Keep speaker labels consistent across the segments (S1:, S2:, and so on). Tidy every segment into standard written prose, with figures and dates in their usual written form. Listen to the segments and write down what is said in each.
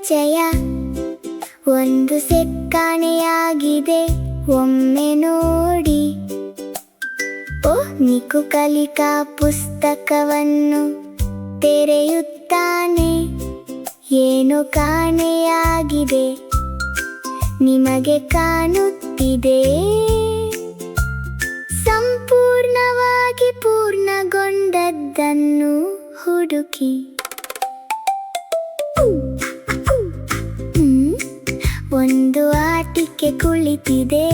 S1: ಪರಿಚಯ ಒಂದು ಸೆಟ್ ಕಾಣೆಯಾಗಿದೆ, ಒಮ್ಮೆ ನೋಡಿ. ನಿಕು ಕಲಿಕಾ ಪುಸ್ತಕವನ್ನು ತೆರೆಯುತ್ತಾನೆ. ಏನು ಕಾಣೆಯಾಗಿದೆ ನಿಮಗೆ ಕಾಣುತ್ತಿದೆ? ಸಂಪೂರ್ಣವಾಗಿ ಪೂರ್ಣಗೊಂಡದ್ದನ್ನು ಹುಡುಕಿ. ಒಂದು ಆಟಿಕೆ ಕುಳಿತಿದೆ,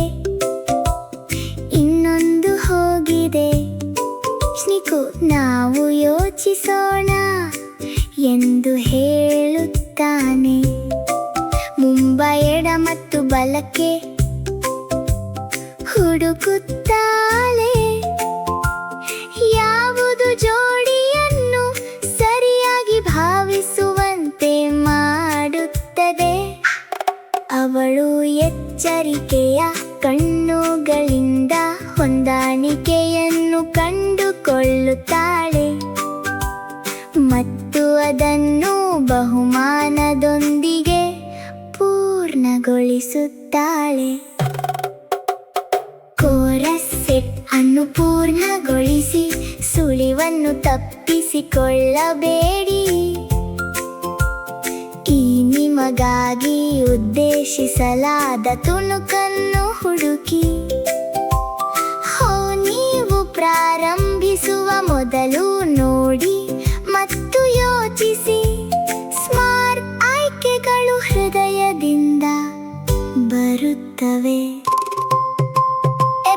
S1: ಇನ್ನೊಂದು ಹೋಗಿದೆ. ಸ್ನಿಕು ನಾವು ಯೋಚಿಸೋಣ ಎಂದು ಹೇಳುತ್ತಾನೆ. ಮುಂಬೈ ಎಡ ಮತ್ತು ಬಲಕ್ಕೆ ಹುಡುಕುತ್ತಾಳೆ. ಯಾವುದು ಜೋಡಿಯನ್ನು ಸರಿಯಾಗಿ ಭಾವಿಸುವಂತೆ ಮಾಡುತ್ತದೆ? ಅವಳು ಎಚ್ಚರಿಕೆಯ ಕಣ್ಣುಗಳಿಂದ ಹೊಂದಾಣಿಕೆಯನ್ನು ಕಂಡುಕೊಳ್ಳುತ್ತಾಳೆ ಮತ್ತು ಅದನ್ನು ಬಹುಮಾನದೊಂದಿಗೆ ಪೂರ್ಣಗೊಳಿಸುತ್ತಾಳೆ. ಕೋರಸ್ ಸೆಟ್ ಅನ್ನು ಪೂರ್ಣಗೊಳಿಸಿ, ಸುಳಿವನ್ನು ತಪ್ಪಿಸಿಕೊಳ್ಳಬೇಡಿ. ಈ ನಿಮಗಾಗಿ ಉದ್ದೇಶಿಸಲಾದ ತುಣುಕನ್ನು ಹುಡುಕಿ. ನೀವು ಪ್ರಾರಂಭಿಸುವ ಮೊದಲು ನೋಡಿ ಮತ್ತು ಯೋಚಿಸಿ. ಸ್ಮಾರ್ಟ್ ಆಯ್ಕೆಗಳು ಹೃದಯದಿಂದ ಬರುತ್ತವೆ.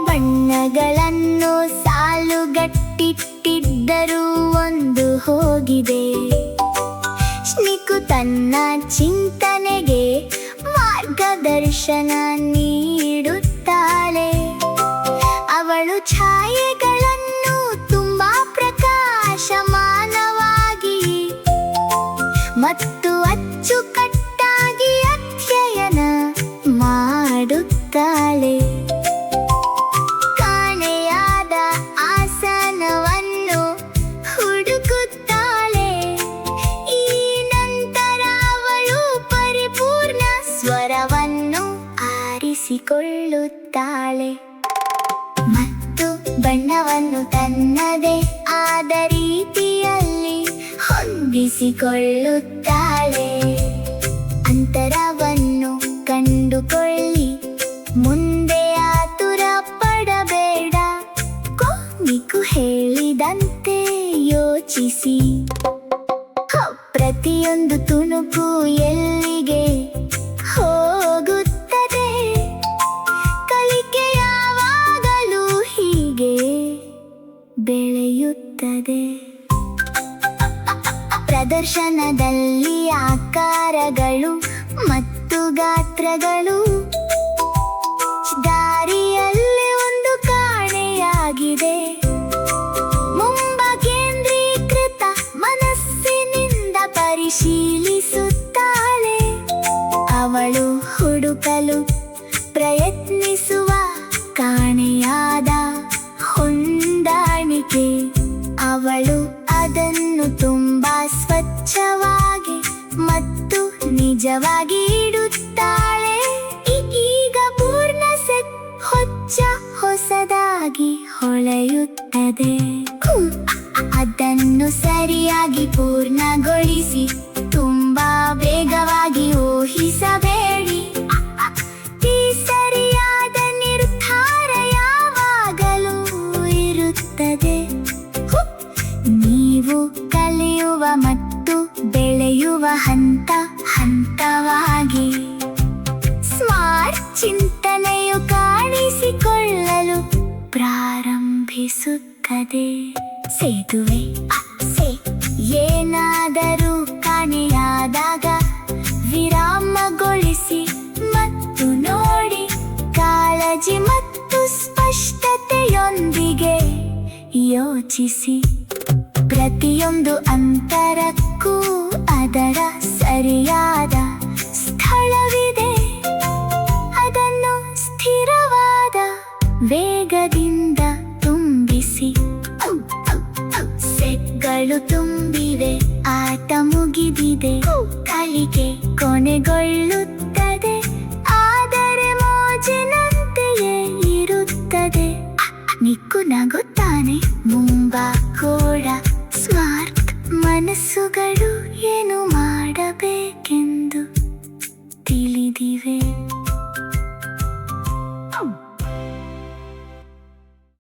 S1: ಬಣ್ಣಗಳನ್ನು ಸಾಲುಗಟ್ಟಿಟ್ಟಿದ್ದರೂ ಒಂದು ಹೋಗಿದೆ. ಸ್ನಿಕು ತನ್ನ ಚಿಂತನೆಗೆ ಮಾರ್ಗದರ್ಶನ ನೀಡುತ್ತಾಳೆ. ಅವಳು ಛಾಯೆಗಳನ್ನು ತುಂಬಾ ಪ್ರಕಾಶಮಾನವಾಗಿ ಮತ್ತು ಅಚ್ಚುಕಟ್ಟಾಗಿ ಅಧ್ಯಯನ ಮಾಡುತ್ತಾಳೆ. ಕಾಣೆಯಾದ ಆಸನವನ್ನು ಹುಡುಕುತ್ತಾಳೆ. ಈ ನಂತರ ಅವಳು ಪರಿಪೂರ್ಣ ಸ್ವರವನ್ನು ಆರಿಸಿಕೊಳ್ಳುತ್ತಾಳೆ ಮತ್ತು ಬಣ್ಣವನ್ನು ತನ್ನದೇ ಆದ ರೀತಿಯಲ್ಲಿ ಹೊಂದಿಸಿಕೊಳ್ಳುತ್ತಾಳೆ. ಅಂತರವನ್ನು ಕಂಡುಕೊಳ್ಳಿ, ಮುಂದೆ ಆತುರ ಪಡಬೇಡ. ನಿಕು ಹೇಳಿದಂತೆ ಯೋಚಿಸಿ. ಪ್ರತಿಯೊಂದು ತುಣುಕು ಎಲ್ಲಿಗೆ ಹೋಗುತ್ತದೆ? ಕಲಿಕೆ ಯಾವಾಗಲೂ ಹೀಗೆ ಬೆಳೆಯುತ್ತದೆ. ಪ್ರದರ್ಶನದಲ್ಲಿ ಆಕಾರಗಳು ಮತ್ತು ಗಾತ್ರಗಳು. ದಾರಿಯಲ್ಲಿ ಒಂದು ಕಾಣೆಯಾಗಿದೆ. ಕೇಂದ್ರೀಕೃತ ಮನಸ್ಸಿನಿಂದ ಪರಿಶೀಲಿಸುತ್ತಾಳೆ. ಅವಳು ಹುಡುಕಲು ಪ್ರಯತ್ನಿಸುವ ಕಾಣೆಯಾದ ಹೊಂದಾಣಿಕೆ. ಅವಳು ಅದನ್ನು ತುಂಬಾ ಸ್ವಚ್ಛವಾಗಿ ಮತ್ತು ನಿಜವಾಗಿ ಇಡುತ್ತಾಳೆ. ಈಗ ಪೂರ್ಣ ಸೆಟ್ ಹೊಸದಾಗಿ ಹೊಳೆಯುತ್ತದೆ. ಅದನ್ನು ಸರಿಯಾಗಿ ಪೂರ್ಣಗೊಳಿಸಿ, ತುಂಬಾ ವೇಗವಾಗಿ ಊಹಿಸಬೇಡಿ. ಈ ಸರಿಯಾದ ನಿರ್ಧಾರ ಯಾವಾಗಲೂ ಇರುತ್ತದೆ. ನೀವು ಕಲಿಯುವ ಮತ್ತು ಬೆಳೆಯುವ ಹಂತ ಹಂತವಾಗಿ ಸ್ಮಾರ್ಟ್ ಚಿಂತನೆಯು ಕಾಣಿಸಿಕೊಳ್ಳಲು ಪ್ರಾರಂಭಿಸುತ್ತದೆ. ಸೇತುವೆ ಏನಾದರೂ ಕಾಣೆಯಾದಾಗ ವಿರಾಮಗೊಳಿಸಿ ಮತ್ತು ನೋಡಿ. ಕಾಳಜಿ ಮತ್ತು ಸ್ಪಷ್ಟತೆಯೊಂದಿಗೆ ಯೋಚಿಸಿ. ಪ್ರತಿಯೊಂದು ಅಂತರಕ್ಕೂ ಅದರ ಸರಿಯಾದ ಸ್ಥಳವಿದೆ. ಅದನ್ನು ಸ್ಥಿರವಾದ ವೇಗದಿಂದ ತುಂಬಿಸಿ. ಸೆಟ್ಗಳು ತುಂಬಿವೆ, ಆಟ ಮುಗಿದಿದೆ. ಕಲಿಕೆ ಹೀಗೆ ಕೊನೆಗೊಳ್ಳುತ್ತದೆ, ಆದರೆ ಮೋಜಿನಂತೆಯೇ ಇರುತ್ತದೆ. ನಿಕ್ಕು ನಗುತ್ತಾನೆ ಮುಂಬಾಕೋಡ, ಸ್ಮಾರ್ಟ್ ಮನಸ್ಸುಗಳು ಏನು ಮಾಡಬೇಕೆಂದು ತಿಳಿದಿವೆ.